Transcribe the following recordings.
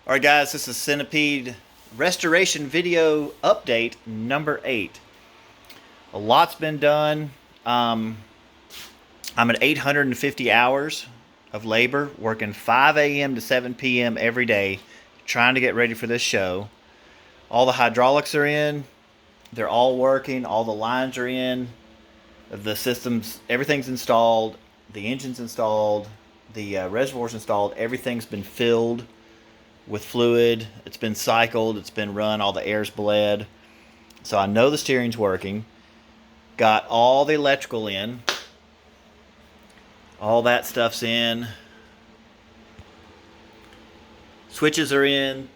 Alright guys, this is Centipede restoration video update number 8. A lot's been done. I'm at 850 hours of labor, working 5 a.m. to 7 p.m. every day, trying to get ready for this show. All the hydraulics are in. They're all working. All the lines are in. The systems, everything's installed. The engine's installed. The reservoir's installed. Everything's been filled with fluid. It's been cycled, it's been run, all the air's bled. So I know the steering's working. Got all the electrical in. All that stuff's in. Switches are in.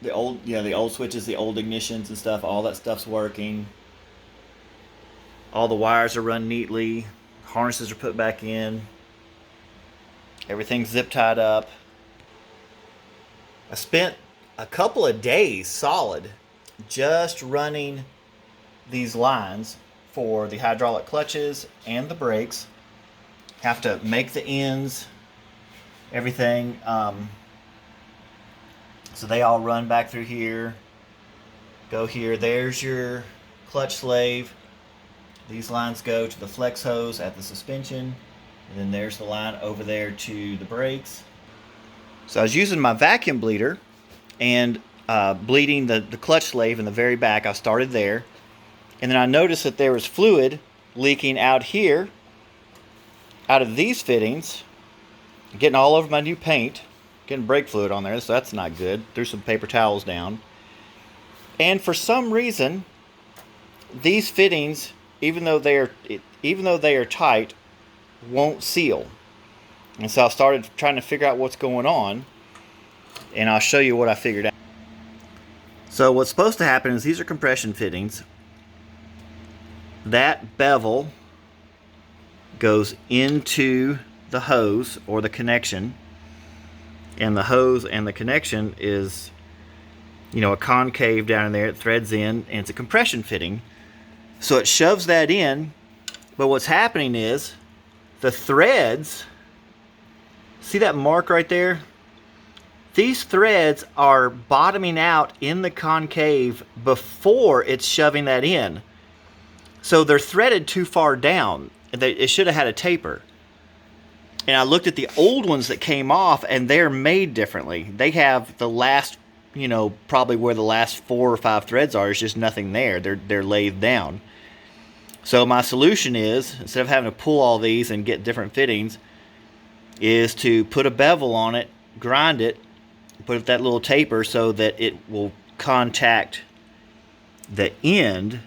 The old switches, the old ignitions and stuff, all that stuff's working. All the wires are run neatly. Harnesses are put back in. Everything's zip tied up. I spent a couple of days solid just running these lines for the hydraulic clutches and the brakes. Have to make the ends, everything. So they all run back through here. Go here. There's your clutch slave. These lines go to the flex hose at the suspension. And then there's the line over there to the brakes. So I was using my vacuum bleeder and bleeding the clutch slave in the very back. I started there. And then I noticed that there was fluid leaking out here, out of these fittings, getting all over my new paint, getting brake fluid on there, so that's not good. Threw some paper towels down. And for some reason, these fittings, even though they are tight, won't seal. And so I started trying to figure out what's going on, and I'll show you what I figured out. So what's supposed to happen is these are compression fittings. That bevel goes into the hose or the connection, and the hose and the connection is, a concave down in there. It threads in, and it's a compression fitting. So it shoves that in, but what's happening is the threads, see that mark right there? These threads are bottoming out in the concave before it's shoving that in. So they're threaded too far down. It should have had a taper. And I looked at the old ones that came off, and they're made differently. They have the last, probably where the last 4 or 5 threads are, there's just nothing there. They're laid down. So my solution is, instead of having to pull all these and get different fittings, is to put a bevel on it, grind it, put that little taper so that it will contact the end,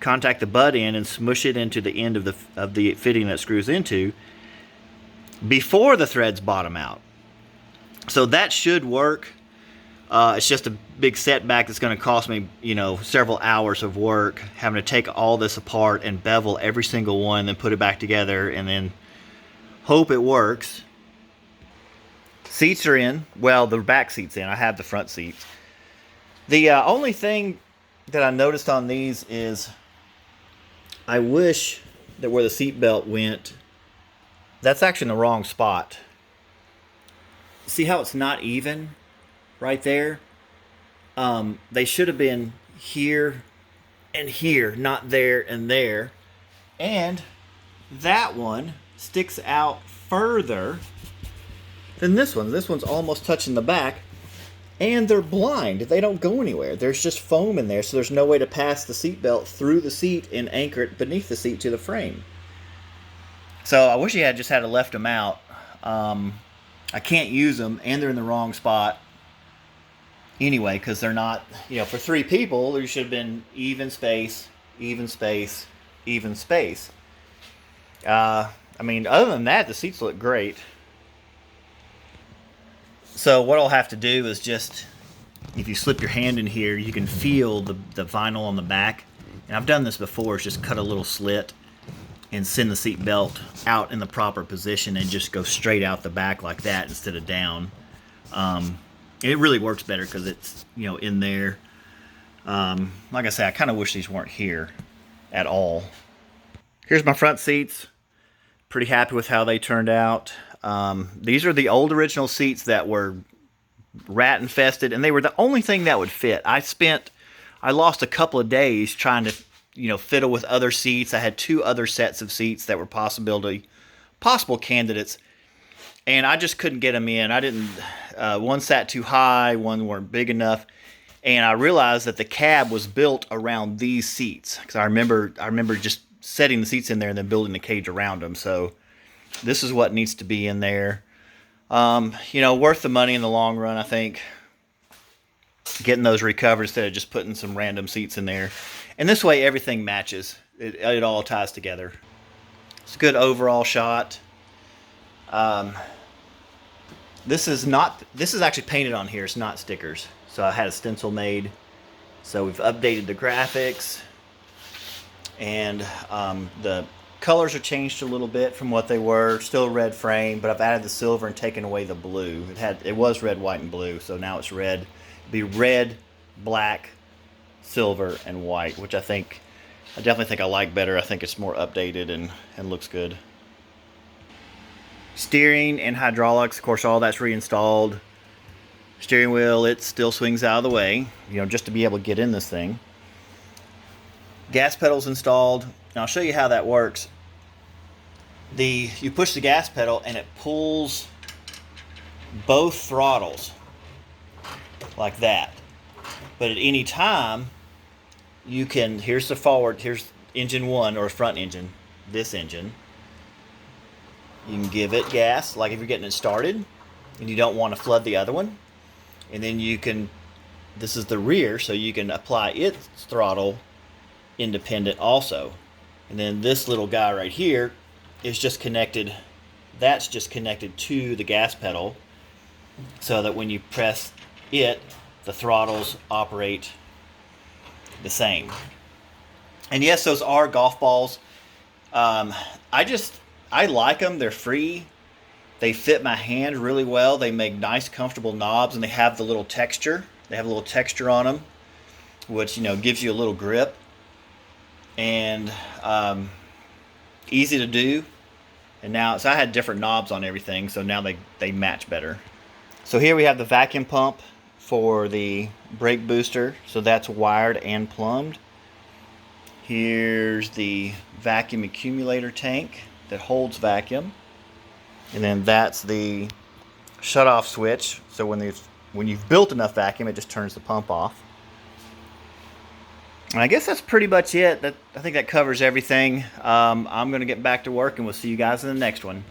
contact the butt end, and smush it into the end of the fitting that screws into before the threads bottom out. So that should work. It's just a big setback that's going to cost me, several hours of work, having to take all this apart and bevel every single one, then put it back together, and then hope it works. Seats are in. Well, the back seat's in. I have the front seats. The only thing that I noticed on these is I wish that where the seat belt went, that's actually in the wrong spot. See how it's not even right there? They should have been here and here, not there and there. And that one sticks out further than this one. This one's almost touching the back, and they're blind. They don't go anywhere. There's just foam in there, so there's no way to pass the seat belt through the seat and anchor it beneath the seat to the frame. So I wish he had just had to left them out. I can't use them, and they're in the wrong spot anyway, because they're not, for 3 people, there should have been even space, even space, even space. Other than that, the seats look great. So what I'll have to do is just, if you slip your hand in here, you can feel the vinyl on the back. And I've done this before, is just cut a little slit and send the seat belt out in the proper position and just go straight out the back like that instead of down. It really works better because it's, in there. Like I said, I kind of wish these weren't here at all. Here's my front seats. Pretty happy with how they turned out. These are the old original seats that were rat infested, and they were the only thing that would fit. I lost a couple of days trying to, fiddle with other seats. I had 2 other sets of seats that were possible candidates, and I just couldn't get them in. I didn't. One sat too high, one weren't big enough, and I realized that the cab was built around these seats because I remember just setting the seats in there and then building the cage around them. So this is what needs to be in there. Worth the money in the long run, I think. Getting those recovered instead of just putting some random seats in there. And this way everything matches. It all ties together. It's a good overall shot. This is actually painted on here. It's not stickers. So I had a stencil made. So we've updated the graphics. And the colors are changed a little bit from what they were. Still a red frame, but I've added the silver and taken away the blue. It was red, white, and blue, so now it's red. It'll be red, black, silver, and white, which I definitely think I like better. I think it's more updated and looks good. Steering and hydraulics, of course, all that's reinstalled. Steering wheel, it still swings out of the way, just to be able to get in this thing. Gas pedal's installed. Now I'll show you how that works. You push the gas pedal and it pulls both throttles like that. But at any time, here's engine 1 or front engine, this engine. You can give it gas, like if you're getting it started and you don't want to flood the other one. And then this is the rear, so you can apply its throttle independent also. And then this little guy right here is just connected. That's just connected to the gas pedal, so that when you press it, the throttles operate the same. And yes, those are golf balls. I like them. They're free. They fit my hand really well. They make nice, comfortable knobs, and they have the little texture. They have a little texture on them, which gives you a little grip. And easy to do. And so I had different knobs on everything, so now they match better. So here we have the vacuum pump for the brake booster, so that's wired and plumbed. Here's the vacuum accumulator tank that holds vacuum, and then that's the shut-off switch, so when you've built enough vacuum, it just turns the pump off. And I guess that's pretty much it. I think that covers everything. I'm going to get back to work, and we'll see you guys in the next one.